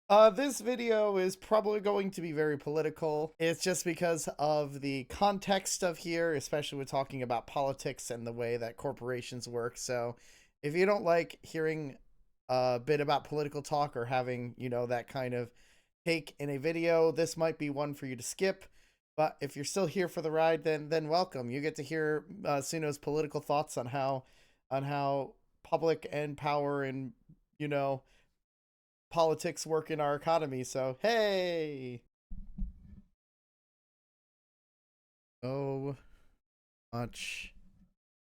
This video is probably going to be very political. It's just because of the context of here, especially with talking about politics and the way that corporations work. So if you don't like hearing a bit about political talk or having, that kind of take in a video, this might be one for you to skip. But if you're still here for the ride, then welcome. You get to hear Suno's political thoughts on how public and power and, politics work in our economy. So hey, so much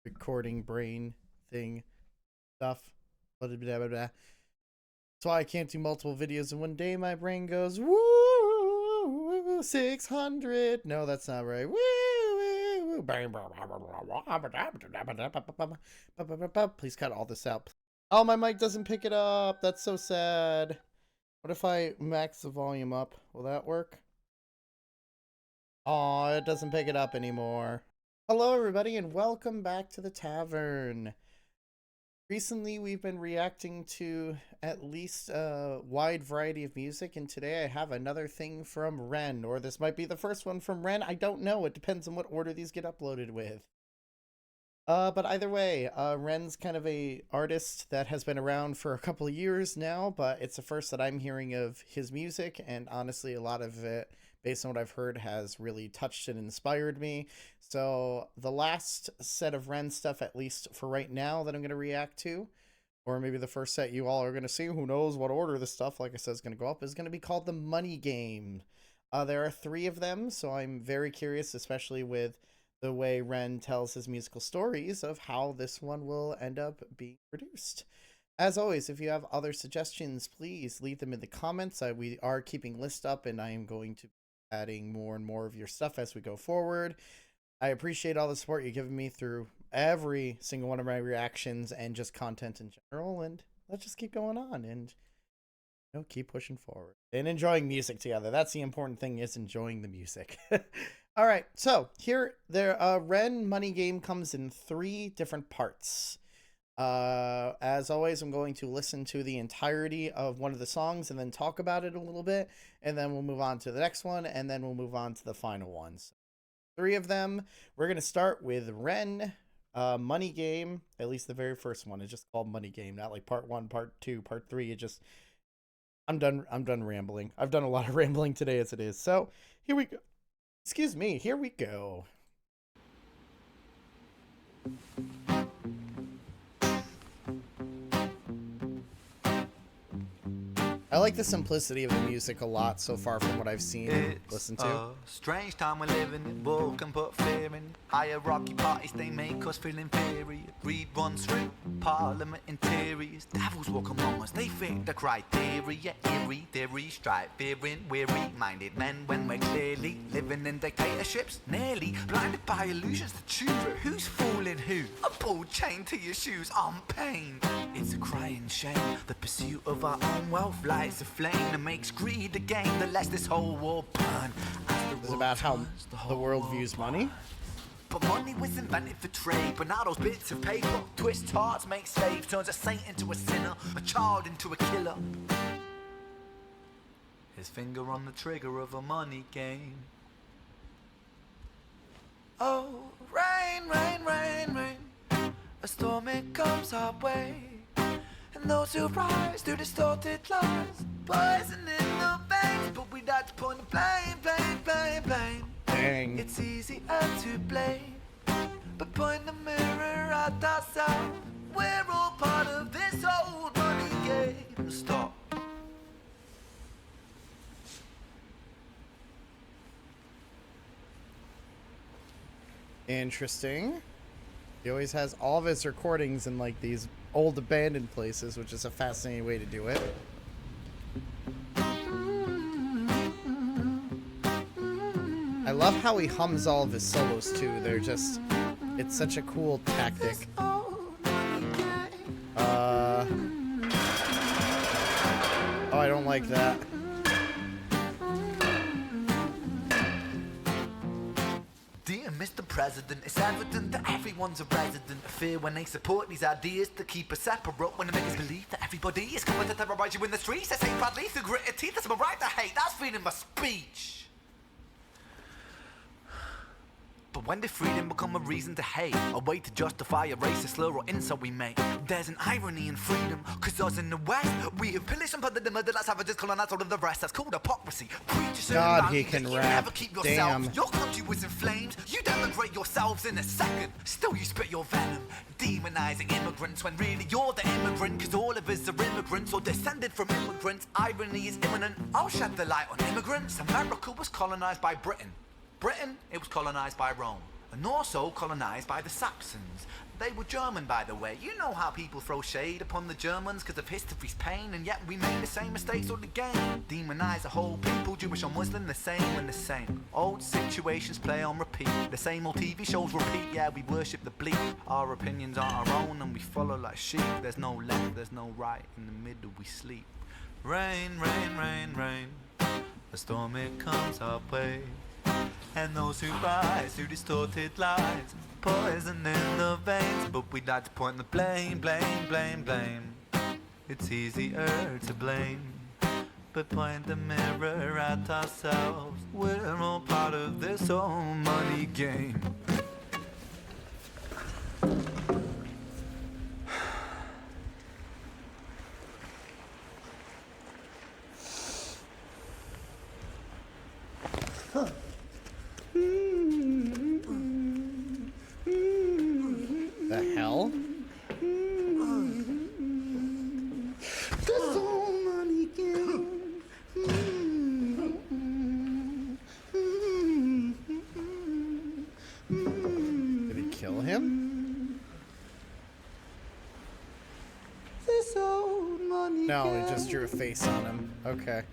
recording brain thing stuff, blah, blah, blah, blah, blah. That's why I can't do multiple videos in one day. My brain goes woo 600. No, that's not right. Woo. Please cut all this out. Oh, my mic doesn't pick it up. That's so sad. What if I max the volume up? Will that work? Oh, it doesn't pick it up anymore. Hello, everybody, and welcome back to the tavern. Recently, we've been reacting to at least a wide variety of music, and today I have another thing from Ren, or this might be the first one from Ren. I don't know. It depends on what order these get uploaded with. But either way, Ren's kind of a artist that has been around for a couple of years now, but it's the first that I'm hearing of his music, and honestly, a lot of it, based on what I've heard, has really touched and inspired me. So the last set of Ren stuff, at least for right now, that I'm going to react to, or maybe the first set you all are going to see, who knows what order this stuff, like I said, is going to go up, is going to be called The Money Game. There are 3 of them, so I'm very curious, especially with the way Ren tells his musical stories, of how this one will end up being produced. As always, if you have other suggestions, please leave them in the comments. We are keeping lists up, and I am going to be adding more and more of your stuff as we go forward. I appreciate all the support you've given me through every single one of my reactions and just content in general, and let's just keep going on and keep pushing forward and enjoying music together. That's the important thing, is enjoying the music. All right, so here, Ren Money Game comes in 3 different parts. As always, I'm going to listen to the entirety of one of the songs and then talk about it a little bit, and then we'll move on to the next one, and then we'll move on to the final ones. 3 of them. We're going to start with Ren Money Game. At least the very first one is just called Money Game, not like part 1, part 2, part 3. It just, I'm done rambling. I've done a lot of rambling today as it is. So here we go. Excuse me, here we go. I like the simplicity of the music a lot so far from what I've seen and listened to. A strange time we're living in, war can put fear in. Hierarchy parties, they make us feel inferior. Greed runs through parliament interiors. Devils walk among us, they fit the criteria. Eerie theory, strife, fearing, weary-minded men when we're clearly living in dictatorships. Nearly blinded by illusions to choose who's fooling who. A ball chained to your shoes on pain. It's a crying shame, the pursuit of our own wealth lights a flame that makes greed the game that lets this whole war burn. It's about how the world views money. But money was invented for trade, but now those bits of paper twist hearts, make slaves, turns a saint into a sinner, a child into a killer. His finger on the trigger of a money game. Oh, rain, rain, rain, rain, a storm it comes our way. And those who rise through distorted lies, poison in the veins, but we like to point the blame. Dang. It's easier to blame, but point the mirror at ourselves. We're all part of this old money game. Stop. Interesting. He always has all of his recordings in like these old abandoned places, which is a fascinating way to do it. I love how he hums all of his solos too. They're just, it's such a cool tactic. Oh, I don't like that. Dear Mr. President, it's evident that everyone's a resident of fear when they support these ideas to keep us separate, when they make us believe that everybody is coming to terrorize you in the streets. They say badly through gritted teeth, that's my right to hate, that's freedom of speech. But when did freedom become a reason to hate? A way to justify a racist slur or insult we make? There's an irony in freedom, cause us in the West, we have pillaged and plundered the murder that savages colonized all of the rest. That's called hypocrisy. Preach a God, he value can that you rap. never keep yourself. Damn. Your country was in flames, you denigrate yourselves in a second. Still you spit your venom, demonizing immigrants when really you're the immigrant, cause all of us are immigrants or descended from immigrants. Irony is imminent, I'll shed the light on immigrants. America was colonized by Britain. Britain, it was colonized by Rome. And also colonized by the Saxons. They were German, by the way. You know how people throw shade upon the Germans because of history's pain, and yet we made the same mistakes all again. Demonize a whole people, Jewish or Muslim, the same and the same. Old situations play on repeat. The same old TV shows repeat. Yeah, we worship the bleak. Our opinions aren't our own and we follow like sheep. There's no left, there's no right. In the middle we sleep. Rain, rain, rain, rain. A storm it comes our way. And those who rise through distorted lies, poison in the veins. But we'd like to point the blame, blame, blame, blame. It's easier to blame, but point the mirror at ourselves. We're all part of this whole money game. The hell? Did he kill him? No, he just drew a face on him. Okay.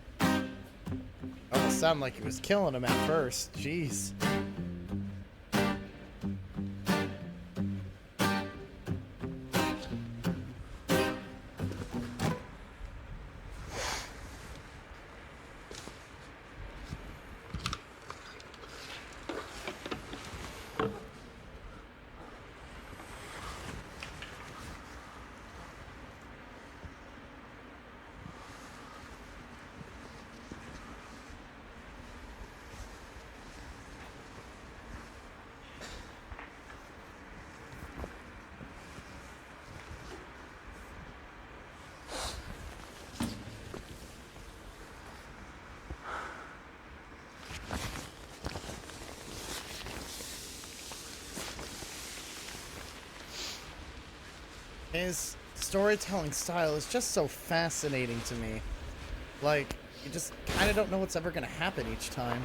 Almost sounded like he was killing him at first. Jeez. His storytelling style is just so fascinating to me. Like, you just kind of don't know what's ever going to happen each time.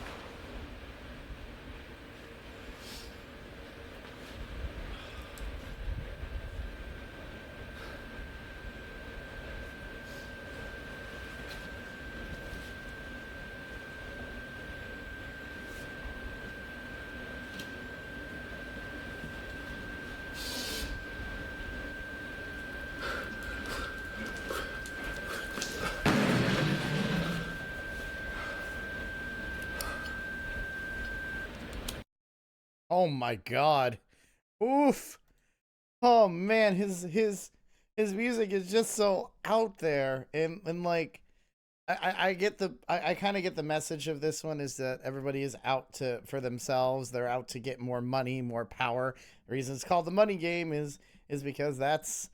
Oh my god. Oof. Oh man, his music is just so out there, and like I get the I kind of get the message of this one is that everybody is out to for themselves. They're out to get more money, more power. The reason it's called the money game is because that's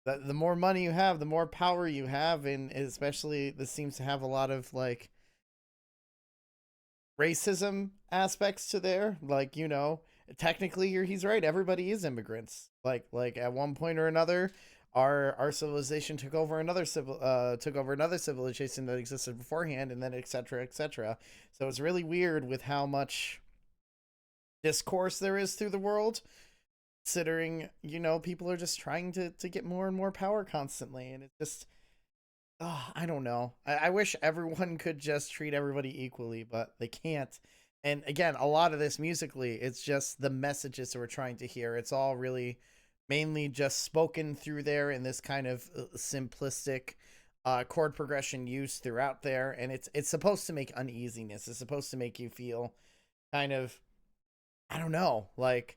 the more money you have, the more power you have, and especially this seems to have a lot of like racism aspects to there. Like, you know, technically he's right. Everybody is immigrants. Like at one point or another, our civilization took over another civilization that existed beforehand, and then etc etc. So it's really weird with how much discourse there is through the world, considering, you know, people are just trying to get more and more power constantly, and it's just I don't know. I wish everyone could just treat everybody equally, but they can't. And again, a lot of this musically, it's just the messages that we're trying to hear. It's all really mainly just spoken through there in this kind of simplistic chord progression used throughout there. And it's supposed to make uneasiness. It's supposed to make you feel kind of I don't know, like,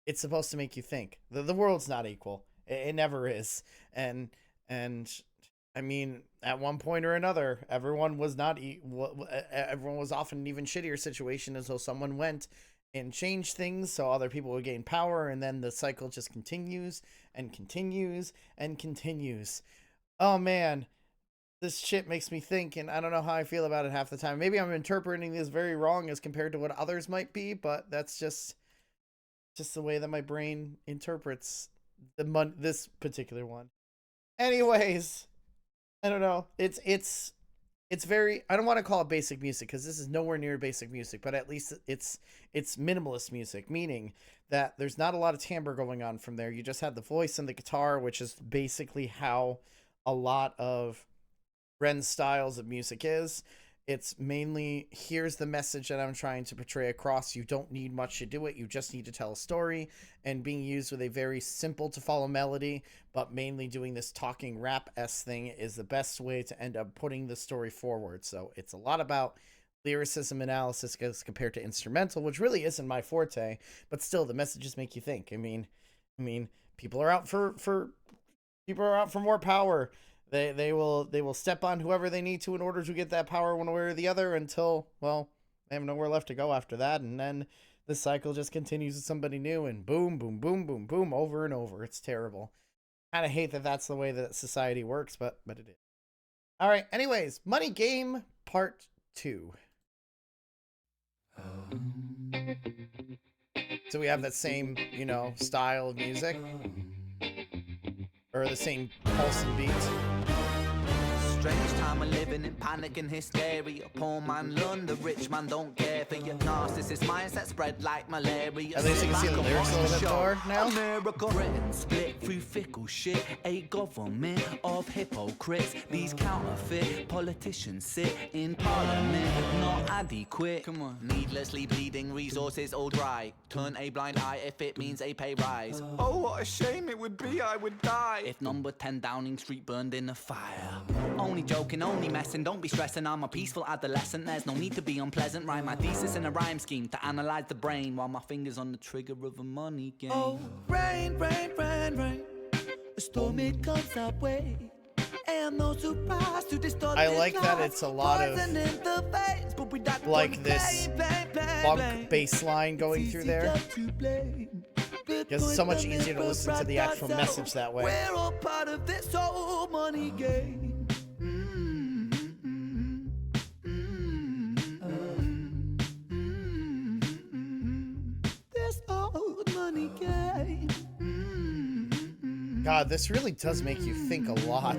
it's supposed to make you think. The world's not equal. It never is. And I mean, at one point or another, everyone was not everyone was often an even shittier situation until someone went and changed things so other people would gain power, and then the cycle just continues and continues and continues. Oh man, this shit makes me think, and I don't know how I feel about it half the time. Maybe I'm interpreting this very wrong as compared to what others might be, but that's just the way that my brain interprets this particular one. Anyways, I don't know. It's very, I don't want to call it basic music because this is nowhere near basic music, but at least it's minimalist music, meaning that there's not a lot of timbre going on from there. You just have the voice and the guitar, which is basically how a lot of Ren's styles of music is. It's mainly, here's the message that I'm trying to portray across. You don't need much to do it. You just need to tell a story, and being used with a very simple to follow melody, but mainly doing this talking rap-esque thing is the best way to end up putting the story forward. So it's a lot about lyricism analysis as compared to instrumental, which really isn't my forte, but still the messages make you think. I mean, people are out for more power. They will step on whoever they need to in order to get that power one way or the other until, well, they have nowhere left to go after that, and then the cycle just continues with somebody new, and boom, boom, boom, boom, boom, over and over. It's terrible. Kind of hate that that's the way that society works, but it is. All right. Anyways, Money Game Part 2. So we have that same, style of music, or the same pulse and beats. Strange time of living in panic and hysteria. Poor man learn, the rich man don't care for your narcissist mindset spread like malaria. At least you can see the lyrics a little bit more now. America, Britain split through fickle shit. A government of hypocrites. These counterfeit politicians sit in parliament, not adequate. Come on. Needlessly bleeding, resources all dry. Turn a blind eye if it means a pay rise. Oh, what a shame it would be, I would die if number 10 Downing Street burned in a fire. Only joking, only messing, don't be stressing. I'm a peaceful adolescent, there's no need to be unpleasant. Write my thesis in a rhyme scheme to analyze the brain while my fingers on the trigger of a money game. Oh, rain, rain, rain, rain, a storm it comes our way. And no surprise to distort. I like that it's a lot of like this funk bass line going through there. Because it's so much easier to listen to the actual message that way. We're all part of this whole money game. This old money game. God, this really does make you think a lot.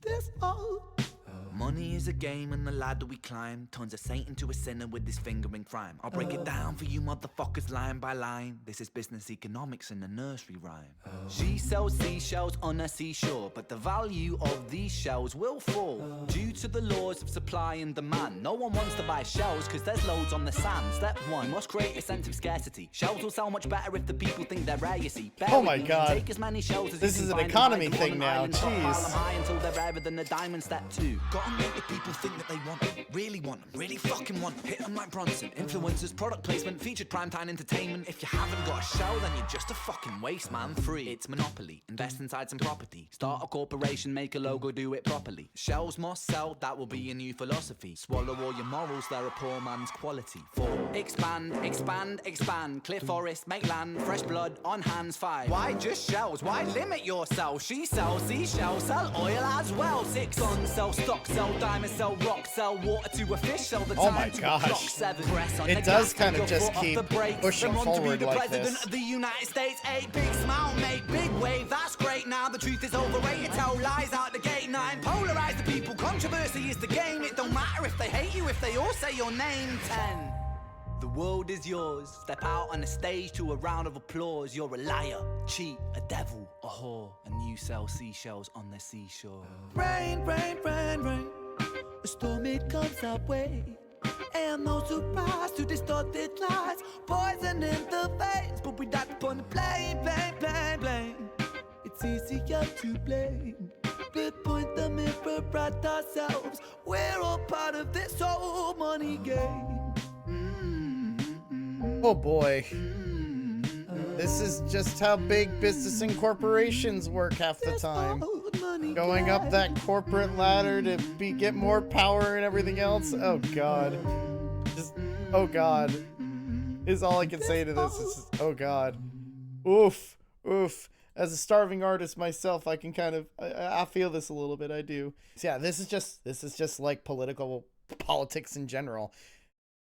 This old money is a game and the ladder we climb turns a saint into a sinner with his finger in crime. I'll break it down for you motherfuckers line by line. This is business economics in a nursery rhyme. She sells seashells on a seashore, but the value of these shells will fall due to the laws of supply and demand. No one wants to buy shells because there's loads on the sand. Step one, must create a sense of scarcity. Shells will sell much better if the people think they're rare, you see. Oh my god, take as many shells as this is an economy thing now. Jeez. High until they're rarer than a diamond. Step two, gotta make the people think that they want them, really fucking want them. Hit them like Bronson. Influencers, product placement, featured primetime entertainment. If you haven't got a shell, then you're just a fucking waste, man. Free, it's monopoly. Invest inside some property. Start a corporation, make a logo, do it properly. Shells must sell, that will be a new philosophy. Swallow all your morals, they're a poor man's quality. 4. Expand, expand, expand. Clear forest, make land, fresh blood on hands. 5. Why just shells? Why limit yourself? She sells seashells, sell oil as well. 6. Guns, sell stock, sell diamonds, sell rock, sell water to a fish, sell the time. Oh my gosh. 7. Press on it does kind of just keep pushing forward like President this. Of the United States, a big smile, make big wave. That's great. Now the truth is overrated. Tell lies out the gate. 9. Polarize the people. Controversy is the game. It don't matter if they hate you, if they all say your name. 10. The world is yours. Step out on the stage to a round of applause. You're a liar, cheat, a devil, a whore, and you sell seashells on the seashore. Rain, rain, rain, rain. A storm it comes our way. And no surprise to distorted lies. Poison in the veins, but we die upon the blame, blame, blame, blame. It's easier to blame, but point the mirror at ourselves. We're all part of this whole money game. Oh boy. This is just how big business and corporations work half the time. Going up that corporate ladder to get more power and everything else. Oh god. Just, oh god. Is all I can say to this. Is just, oh god. Oof. Oof. As a starving artist myself, I can kind of, I feel this a little bit. I do. So yeah, this is just like politics in general.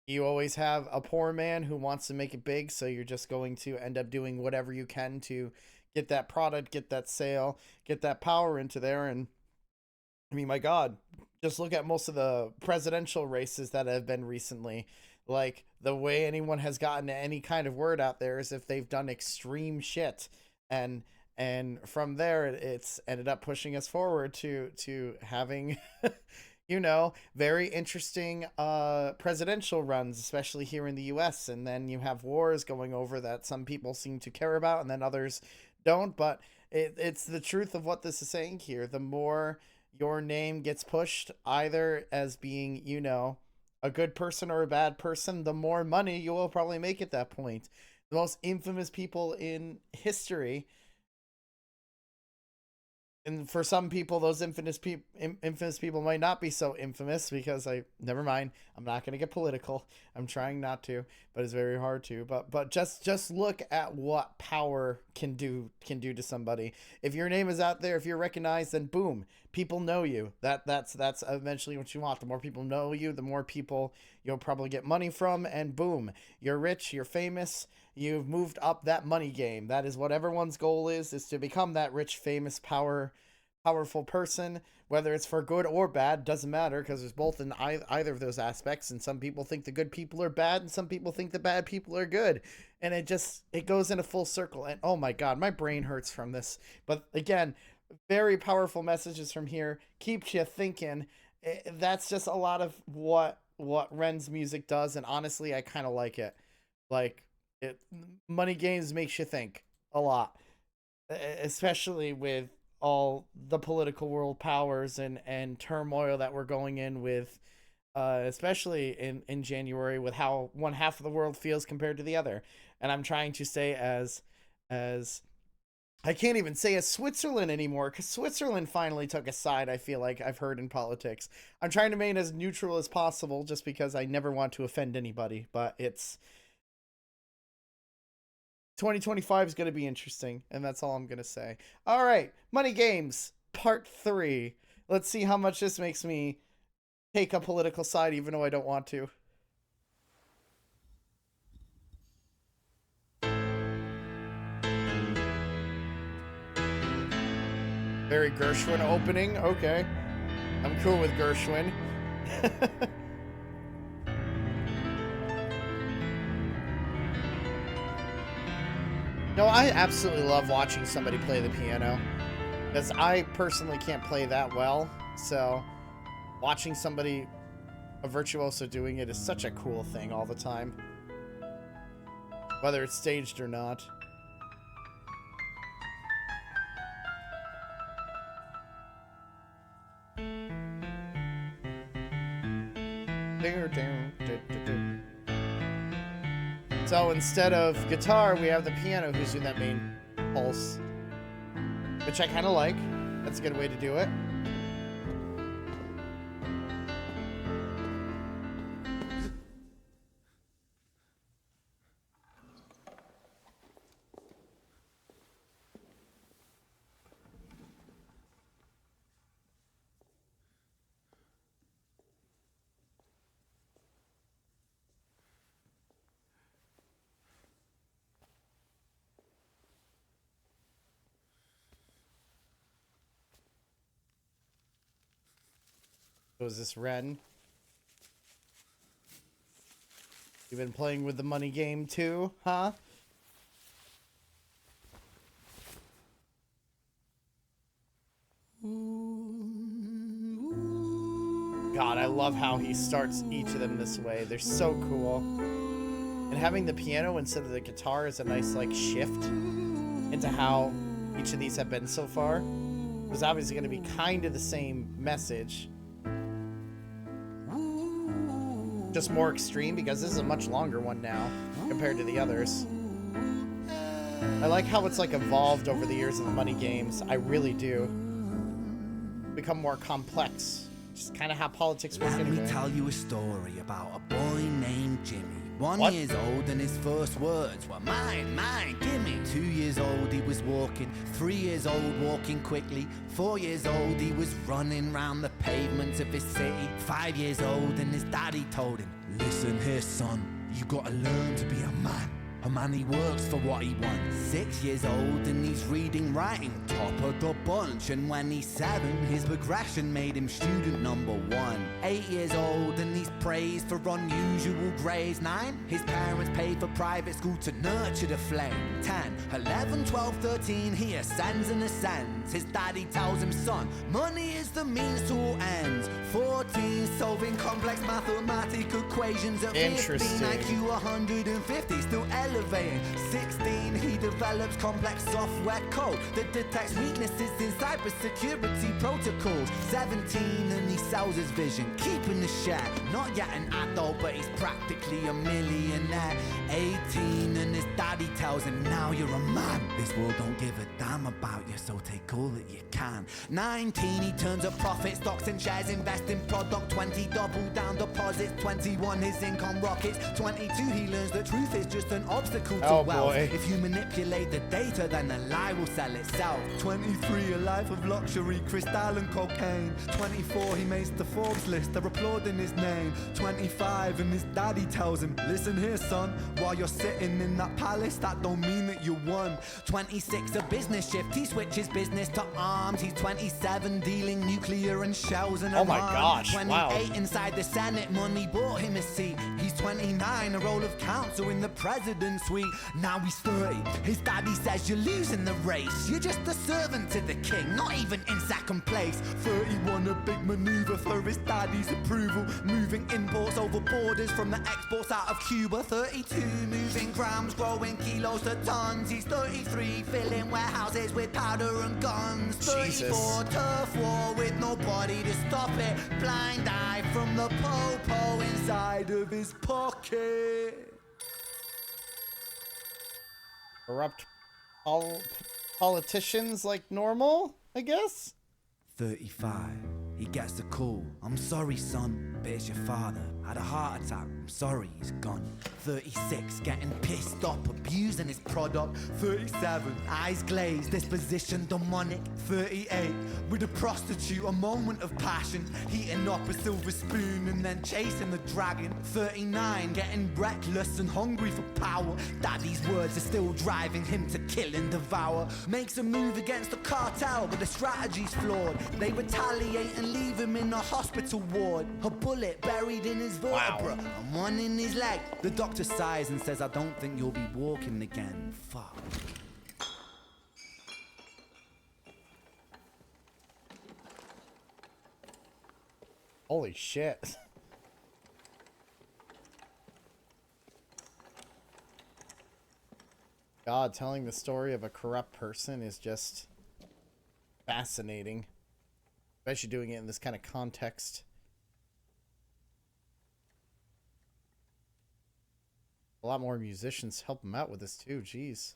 You always have a poor man who wants to make it big, so you're just going to end up doing whatever you can to get that product, get that sale, get that power into there. And I mean, my God, just look at most of the presidential races that have been recently. Like, the way anyone has gotten any kind of word out there is if they've done extreme shit. And from there, it's ended up pushing us forward to having you know, very interesting presidential runs, especially here in the US. And then you have wars going over that some people seem to care about and then others don't. But it's the truth of what this is saying here. The more your name gets pushed, either as being, you know, a good person or a bad person, the more money you will probably make at that point. The most infamous people in history, and for some people, those infamous people might not be so infamous because never mind. I'm not going to get political. I'm trying not to, but it's very hard to. But just look at what power can do to somebody. If your name is out there, if you're recognized, then boom, people know you. That's eventually what you want. The more people know you, the more people you'll probably get money from, and boom, you're rich, you're famous. You've moved up that money game. That is what everyone's goal is to become that rich, famous, powerful person. Whether it's for good or bad, doesn't matter, because there's both in either of those aspects. And some people think the good people are bad, and some people think the bad people are good. And it goes in a full circle. And oh my God, my brain hurts from this. But again, very powerful messages from here. Keeps you thinking. That's just a lot of what Ren's music does. And honestly, I kind of like it. Like, Money Games makes you think a lot, especially with all the political world powers and turmoil that we're going in with, especially in January, with how one half of the world feels compared to the other. And I'm trying to say as I can't even say as Switzerland anymore, because Switzerland finally took a side, I feel like I've heard in politics. I'm trying to remain as neutral as possible just because I never want to offend anybody, but it's 2025 is going to be interesting, and that's all I'm going to say. All right, Money Games, part 3. Let's see how much this makes me take a political side, even though I don't want to. Very Gershwin opening. Okay. I'm cool with Gershwin. No, I absolutely love watching somebody play the piano, because I personally can't play that well, so watching somebody, a virtuoso, doing it is such a cool thing all the time, whether it's staged or not. So instead of guitar, we have the piano who's doing that main pulse, which I kind of like. That's a good way to do it. So is this Ren? You've been playing with the money game too, huh? God, I love how he starts each of them this way. They're so cool. And having the piano instead of the guitar is a nice, like, shift into how each of these have been so far. It was obviously going to be kind of the same message, just more extreme because this is a much longer one now compared to the others. I like how it's like evolved over the years in the money games. I really do. Become more complex. Just kind of how politics work anyway. Let me tell you a story about a boy named Jimmy. 1 What? years old and his first words were mine, mine, gimme. 2 years old he was walking, 3 years old walking quickly. 4 years old he was running round the pavements of his city. 5 years old and his daddy told him, listen here son, you gotta learn to be a man. A man, he works for what he wants. 6 years old and he's reading, writing, top of the bunch. And when he's 7, his progression made him student number 1. 8 years old and he's praised for unusual grades. 9, his parents paid for private school to nurture the flame. 10, 11, 12, 13, he ascends and ascends. His daddy tells him, son, money is the means to all ends. 14, solving complex mathematical equations. At 15, IQ 150, still elevating. 16, he develops complex software code that detects weaknesses in cybersecurity protocols. 17, and he sells his vision, keeping the share. Not yet an adult, but he's practically a millionaire. 18, and his daddy tells him, now you're a man. This world don't give a damn about you, so take all that you can. 19, he turns a profit, stocks and shares, invest in product. 20, double down deposits. 21, his income rockets. 22, he learns the truth is just an obstacle to wealth. Boy. If you manipulate the data, then the lie will sell itself. 23, a life of luxury, crystal and cocaine. 24, he makes the Forbes list, they're applauding his name. 25, and his daddy tells him, listen here son, while you're sitting in that palace, that don't mean that you won. 26, a business shift, he switches business to arms. He's 27, dealing nuclear and shells and Oh my gosh, 28, wow. inside the Senate, money bought him a seat. He's 29, a role of counsel in the president's suite. Now he's 30, his daddy says you're losing the race. You're just a servant to the king, not even in second place. 31, a big maneuver for his daddy's approval, moving imports over borders from the exports out of Cuba. 32, moving grams, growing kilos to tons. He's 33, filling warehouses with powder and guns. 34, Jesus. turf war with nobody to stop it. Blind eye from the po-po inside of his pocket. Corrupt politicians like normal, I guess? 35, he gets the call. I'm sorry, son, but it's your father. Had a heart attack. I'm sorry, he's gone. 36, getting pissed off, abusing his product. 37, eyes glazed, disposition demonic. 38, with a prostitute, a moment of passion, heating up a silver spoon and then chasing the dragon. 39, getting reckless and hungry for power. Daddy's words are still driving him to kill and devour. Makes a move against the cartel, but the strategy's flawed. They retaliate and leave him in a hospital ward. A bullet buried in his vertebra, and one in his leg. The doctor sighs and says, I don't think you'll be walking again. Fuck. Holy shit. God, telling the story of a corrupt person is just fascinating. Especially doing it in this kind of context. A lot more musicians help him out with this too, jeez.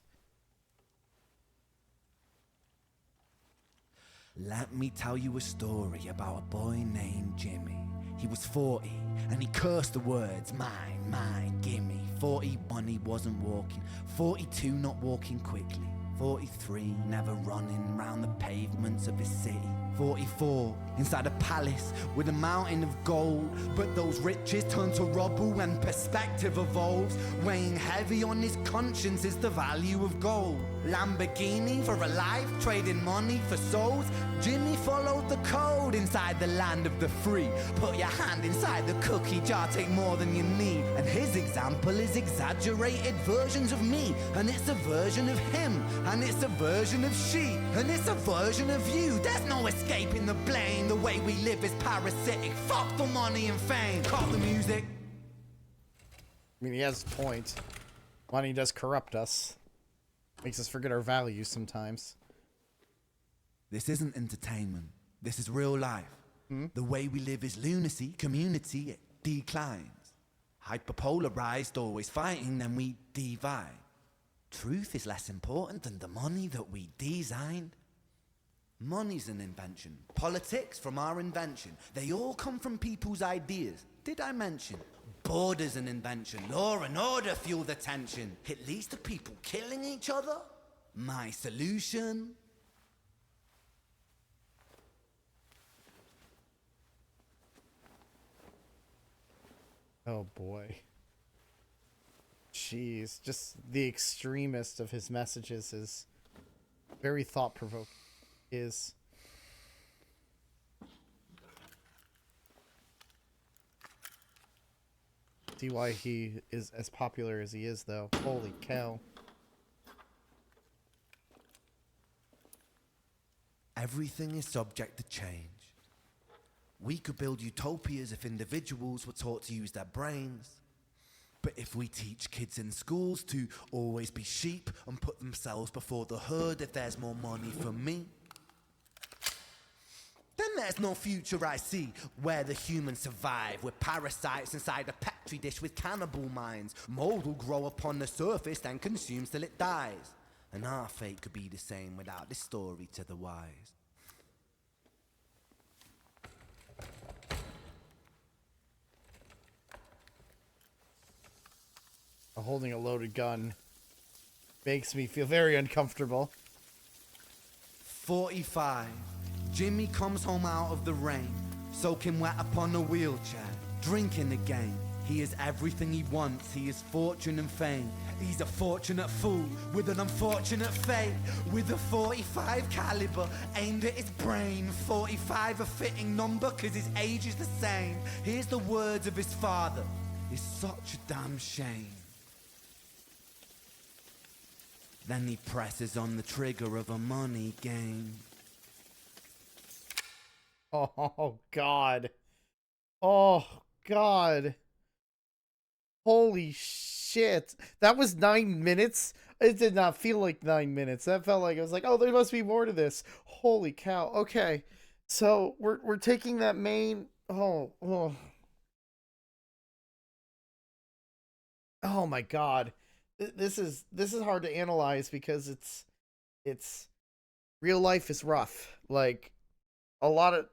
Let me tell you a story about a boy named Jimmy. He was 40 and he cursed the words, mine, mine, gimme. 41, he wasn't walking. 42, not walking quickly. 43, never running round the pavements of his city. 44, inside a palace with a mountain of gold. But those riches turn to rubble when perspective evolves. Weighing heavy on his conscience is the value of gold. Lamborghini for a life, trading money for souls. Jimmy followed the code inside the land of the free. Put your hand inside the cookie jar, take more than you need. And his example is exaggerated versions of me. And it's a version of him. And it's a version of she. And it's a version of you. There's no escaping the blame. The way we live is parasitic. Fuck the money and fame. Cut the music. I mean, he has a point. Money does corrupt us. Makes us forget our values sometimes. This isn't entertainment. This is real life. The way we live is lunacy, community, it declines. Hyperpolarized, always fighting, then we divide. Truth is less important than the money that we designed. Money's an invention. Politics from our invention. They all come from people's ideas. Did I mention? Border's an invention. Law and order fuel the tension. It leads to people killing each other. My solution? Oh boy. Jeez, just the extremist of his messages is very thought-provoking. Is see why he is as popular as he is, though. Holy cow. Everything is subject to change. We could build utopias if individuals were taught to use their brains. But if we teach kids in schools to always be sheep and put themselves before the herd if there's more money for me, then there's no future I see where the humans survive with parasites inside a petri dish with cannibal minds. Mold will grow upon the surface then consumes till it dies. And our fate could be the same without this story to the wise. Holding a loaded gun makes me feel very uncomfortable. 45. Jimmy comes home out of the rain, soaking wet upon a wheelchair, drinking again. He is everything he wants, he is fortune and fame. He's a fortunate fool with an unfortunate fate. With a 45 caliber aimed at his brain. 45 a fitting number cause his age is the same. Here's the words of his father, it's such a damn shame. Then he presses on the trigger of a money game. Oh, God. Oh, God. Holy shit. That was 9 minutes? It did not feel like 9 minutes. That felt like, I was like, oh, there must be more to this. Holy cow. Okay. So, we're taking that main... Oh, my God. This is hard to analyze because it's real life is rough. Like a lot of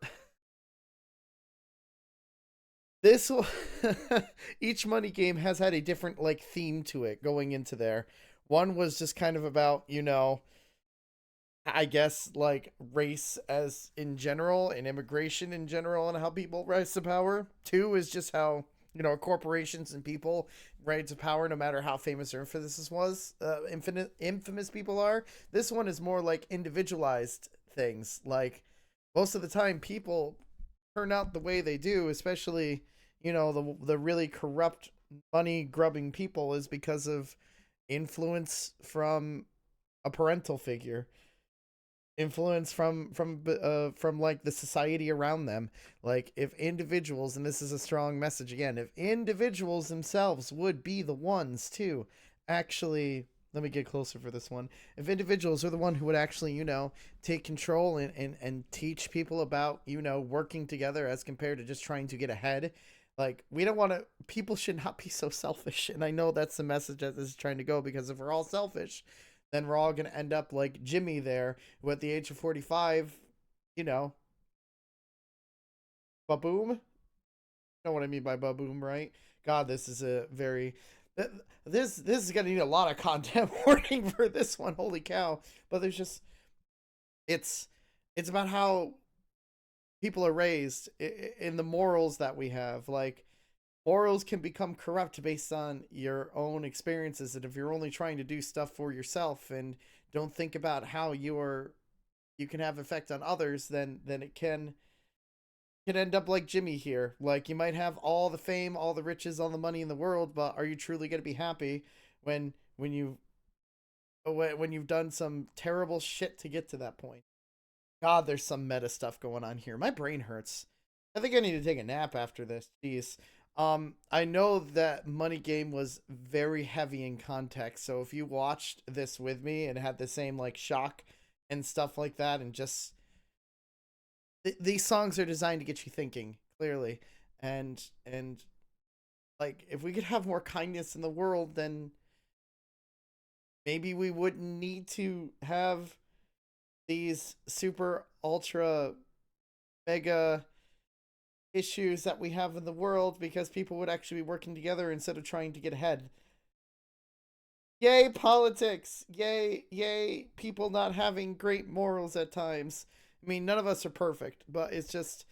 this each money game has had a different like theme to it going into there. One was just kind of about, I guess like race as in general and immigration in general and how people rise to power. Two is just how corporations and people rise to power no matter how famous or infamous people are. This one is more like individualized things. Like most of the time people turn out the way they do, especially, the really corrupt money grubbing people, is because of influence from a parental figure, influence from like the society around them. Like if individuals, and this is a strong message again, if individuals themselves would be the ones to actually, let me get closer for this one, if individuals are the one who would actually take control and teach people about working together as compared to just trying to get ahead. Like we don't want to, people should not be so selfish, and I know that's the message that this is trying to go, because if we're all selfish, then we're all going to end up like Jimmy there, who at the age of 45, ba-boom? You know what I mean by ba-boom, right? God, this is a very... This is going to need a lot of content warning for this one. Holy cow. But there's just... It's about how people are raised in the morals that we have. Like, morals can become corrupt based on your own experiences, and if you're only trying to do stuff for yourself and don't think about how you can have effect on others, then it can end up like Jimmy here. Like, you might have all the fame, all the riches, all the money in the world, but are you truly going to be happy when you've done some terrible shit to get to that point? God, there's some meta stuff going on here. My brain hurts. I think I need to take a nap after this. Jeez. I know that Money Game was very heavy in context, so if you watched this with me and had the same like shock and stuff like that, and just these songs are designed to get you thinking clearly, and Like, if we could have more kindness in the world, then maybe we wouldn't need to have these super ultra mega issues that we have in the world, because people would actually be working together instead of trying to get ahead. Yay, politics! Yay, people not having great morals at times. I mean, none of us are perfect, but it's just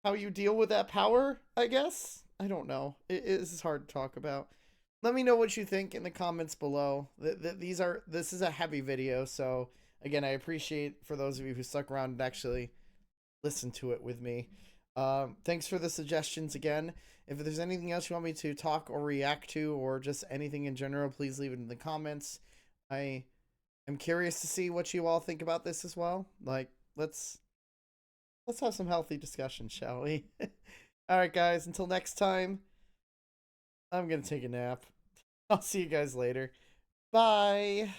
how you deal with that power, I guess? I don't know. This is hard to talk about. Let me know what you think in the comments below. This is a heavy video, so again, I appreciate for those of you who stuck around and actually listened to it with me. Thanks for the suggestions again. If there's anything else you want me to talk or react to, or just anything in general, please leave it in the comments. I am curious to see what you all think about this as well. Like, let's have some healthy discussion, shall we? All right, guys. Until next time, I'm gonna take a nap. I'll see you guys later. Bye.